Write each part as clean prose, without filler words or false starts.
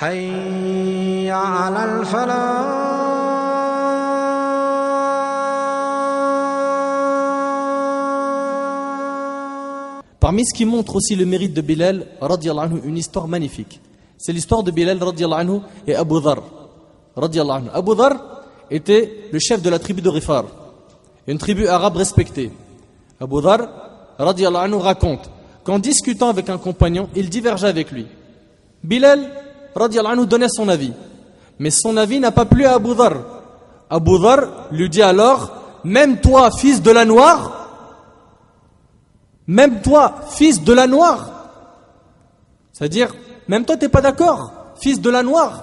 حي على الفلاح. Parmi ce qui montre aussi le mérite de Bilal, radiyallahu anhu, une histoire magnifique. C'est l'histoire de Bilal, radiyallahu anhu, et Abu Dhar, radiyallahu anhu. Abu Dhar était le chef de la tribu de Ghifar, une tribu arabe respectée. Abu Dhar, radiyallahu anhu, raconte qu'en discutant avec un compagnon, il divergeait avec lui. Bilal, radiyallahu anhu, donnait son avis. Mais son avis n'a pas plu à Abu Dhar. Abu Dhar lui dit alors, même toi, fils de la noire, même toi, fils de la noire, c'est-à-dire, même toi, t'es pas d'accord, fils de la noire.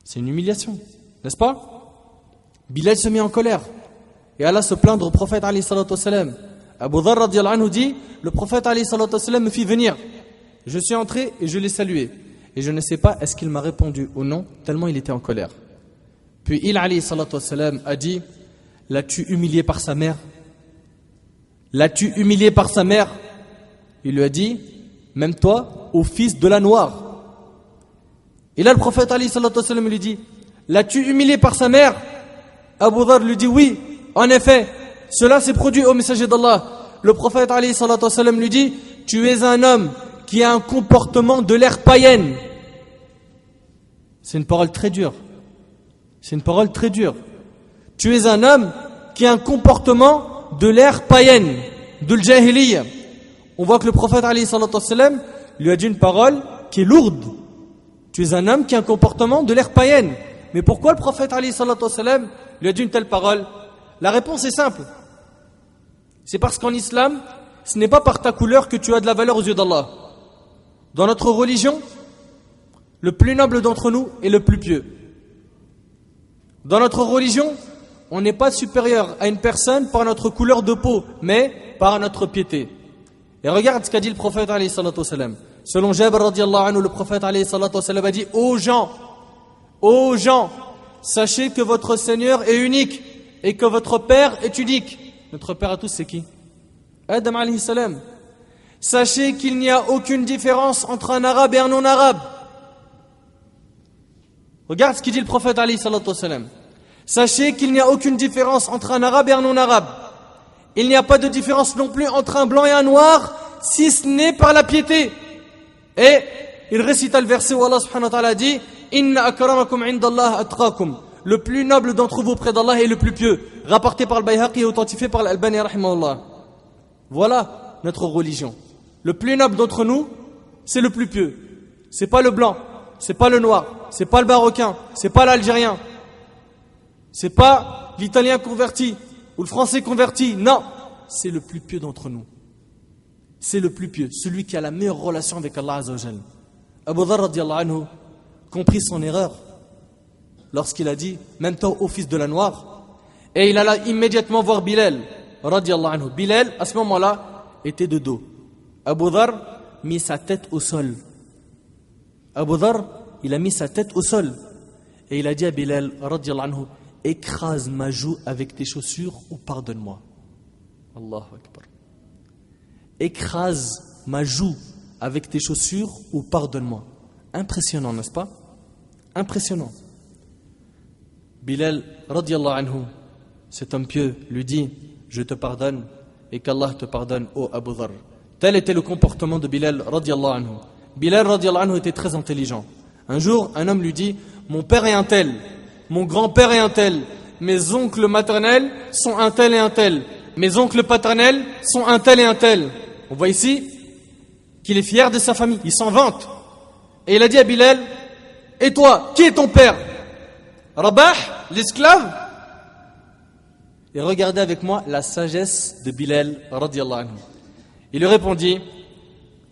C'est une humiliation, n'est-ce pas? Bilal se met en colère et alla se plaindre au prophète alayhi salatu wassalam. Abu Dhar radiyallahu anhu dit, le prophète alayhi salatu wassalam me fit venir. Je suis entré et je l'ai salué. Et je ne sais pas est-ce qu'il m'a répondu ou non, tellement il était en colère. Puis il alayhi salatu wassalam a dit, l'as-tu humilié par sa mère? L'as-tu humilié par sa mère? Il lui a dit, même toi, au fils de la noire. Et là le prophète alayhi salatu wassalam lui dit, l'as-tu humilié par sa mère? Abu Dhar lui dit, oui, en effet, cela s'est produit au messager d'Allah. Le prophète alayhi salatu wassalam lui dit, tu es un homme qui a un comportement de l'ère païenne. C'est une parole très dure. C'est une parole très dure. Tu es un homme qui a un comportement de l'ère païenne, de l'jahiliya. On voit que le prophète alayhi salatu wassalam lui a dit une parole qui est lourde. Tu es un homme qui a un comportement de l'ère païenne. Mais pourquoi le prophète alayhi salatu wassalam lui a dit une telle parole? La réponse est simple. C'est parce qu'en islam, ce n'est pas par ta couleur que tu as de la valeur aux yeux d'Allah. Dans notre religion, le plus noble d'entre nous est le plus pieux. Dans notre religion, on n'est pas supérieur à une personne par notre couleur de peau, mais par notre piété. Et regarde ce qu'a dit le prophète alayhi salatu wassalam. Selon Jabir radiyallahu anhu, le prophète alayhi salatu wassalam a dit, ô gens, sachez que votre Seigneur est unique et que votre Père est unique. Notre Père à tous, c'est qui? Adam alayhi salam. Sachez qu'il n'y a aucune différence entre un arabe et un non-arabe. Regarde ce qu'il dit le prophète alayhi salatu wassalam. Sachez qu'il n'y a aucune différence entre un arabe et un non-arabe. Il n'y a pas de différence non plus entre un blanc et un noir, si ce n'est par la piété. Et il récita le verset où Allah subhanahu wa ta'ala dit, Inna akramakum indallah atqakum. Le plus noble d'entre vous près d'Allah est le plus pieux. Rapporté par le Bayhaqi et authentifié par l'Albani rahimahullah. Voilà notre religion. Le plus noble d'entre nous, c'est le plus pieux. C'est pas le blanc, c'est pas le noir, c'est pas le marocain, c'est pas l'algérien, c'est pas l'italien converti ou le français converti. Non, c'est le plus pieux d'entre nous. C'est le plus pieux, celui qui a la meilleure relation avec Allah Azza wa Jal. Abu Dhar radiyallahu anhu comprit son erreur lorsqu'il a dit, même toi au fils de la noire. Et il alla immédiatement voir Bilal radiyallahu anhu. Bilal, à ce moment-là, était de dos. Abu Dhar mit sa tête au sol. Abu Dhar, il a mis sa tête au sol. Et il a dit à Bilal radiyallahu anhu, écrase ma joue avec tes chaussures ou pardonne-moi. Allahu Akbar. Écrase ma joue avec tes chaussures ou pardonne-moi. Impressionnant, n'est-ce pas? Impressionnant. Bilal radiyallahu anhu, cet homme pieux, lui dit, je te pardonne et qu'Allah te pardonne, ô Abu Dhar. Tel était le comportement de Bilal radiyallahu anhu. Bilal radiyallahu anhu était très intelligent. Un jour, un homme lui dit, mon père est un tel, mon grand-père est un tel, mes oncles maternels sont un tel et un tel, mes oncles paternels sont un tel et un tel. On voit ici qu'il est fier de sa famille, il s'en vante. Et il a dit à Bilal, et toi, qui est ton père? Rabah, l'esclave? Et regardez avec moi la sagesse de Bilal radiyallahu anhu. Il lui répondit,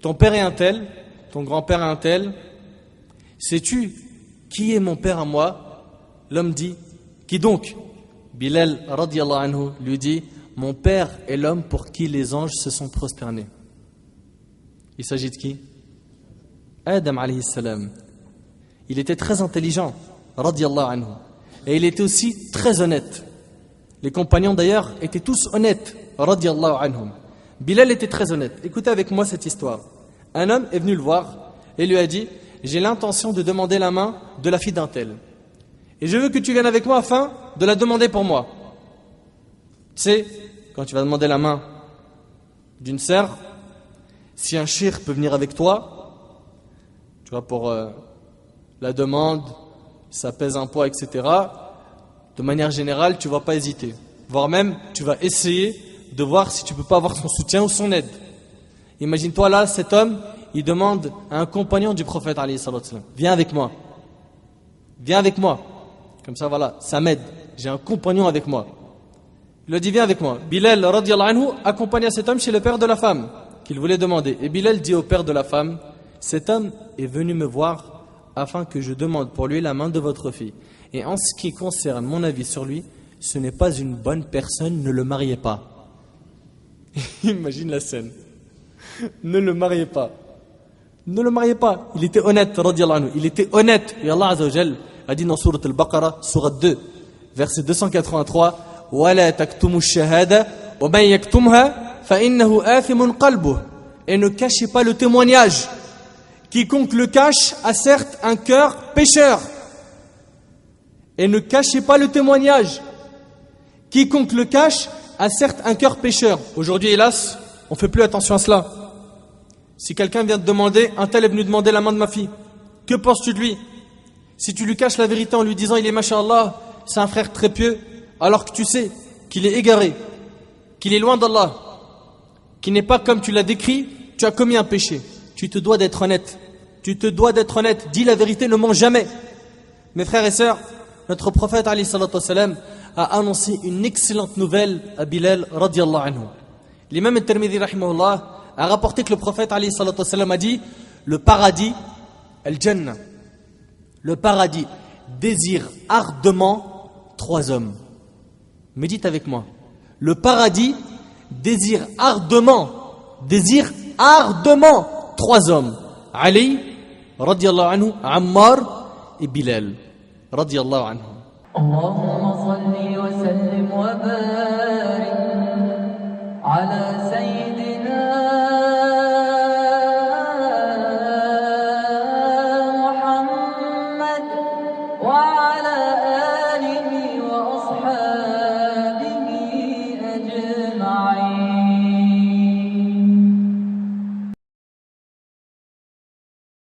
ton père est un tel, ton grand-père est un tel. Sais-tu qui est mon père à moi? L'homme dit, qui donc? Bilal radiyallahu anhu lui dit, mon père est l'homme pour qui les anges se sont prosternés. Il s'agit de qui? Adam alayhi salam. Il était très intelligent, radiyallahu anhu. Et il était aussi très honnête. Les compagnons d'ailleurs étaient tous honnêtes, radiyallahu anhum. Bilal était très honnête. Écoutez avec moi cette histoire. Un homme est venu le voir et lui a dit, j'ai l'intention de demander la main de la fille d'un tel. Et je veux que tu viennes avec moi afin de la demander pour moi. Tu sais, quand tu vas demander la main d'une sœur, si un cheikh peut venir avec toi, tu vois, pour la demande, ça pèse un poids, etc., de manière générale, tu ne vas pas hésiter. Voire même, tu vas essayer de voir si tu ne peux pas avoir son soutien ou son aide. Imagine-toi là, cet homme, il demande à un compagnon du prophète, alayhi salatu wassalam, viens avec moi. Viens avec moi. Comme ça, voilà, ça m'aide. J'ai un compagnon avec moi. Il lui dit, viens avec moi. Bilal, radiyallahu anhu, accompagna cet homme chez le père de la femme qu'il voulait demander. Et Bilal dit au père de la femme, cet homme est venu me voir afin que je demande pour lui la main de votre fille. Et en ce qui concerne mon avis sur lui, ce n'est pas une bonne personne, ne le mariez pas. Imagine la scène. Ne le mariez pas. Ne le mariez pas. Il était honnête, radiyallahu anhu. Il était honnête. Et Allah Azza wa Jal a dit dans Sourate Al-Baqarah, Sourate 2, verset 283, وَلَا تَكْتُمُوا الشَّهَادَةَ وَمَنْ يَكْتُمْهَا فَإِنَّهُ آثِمٌ قَلْبُهُ. Et ne cachez pas le témoignage. Quiconque le cache a certes un cœur pécheur. Et ne cachez pas le témoignage. Quiconque le cache a certes un cœur pécheur. Aujourd'hui, hélas, on ne fait plus attention à cela. Si quelqu'un vient te demander, un tel est venu demander la main de ma fille, que penses-tu de lui? Si tu lui caches la vérité en lui disant, il est masha'Allah, c'est un frère très pieux, alors que tu sais qu'il est égaré, qu'il est loin d'Allah, qu'il n'est pas comme tu l'as décrit, tu as commis un péché. Tu te dois d'être honnête. Tu te dois d'être honnête. Dis la vérité, ne mens jamais. Mes frères et sœurs, notre prophète alayhi salatu wassalam a annoncé une excellente nouvelle à Bilal radiyallahu anhu. L'imam al-Tirmidhi rahimahullah a rapporté que le prophète alayhi salatu wassalam a dit, le paradis, al-Jannah, le paradis désire ardemment 3 hommes. Médite avec moi. Le paradis désire ardemment 3 hommes. Ali, radiyallahu anhu, Ammar et Bilal, radiyallahu anhu. اللهم صل وسلم وبارك على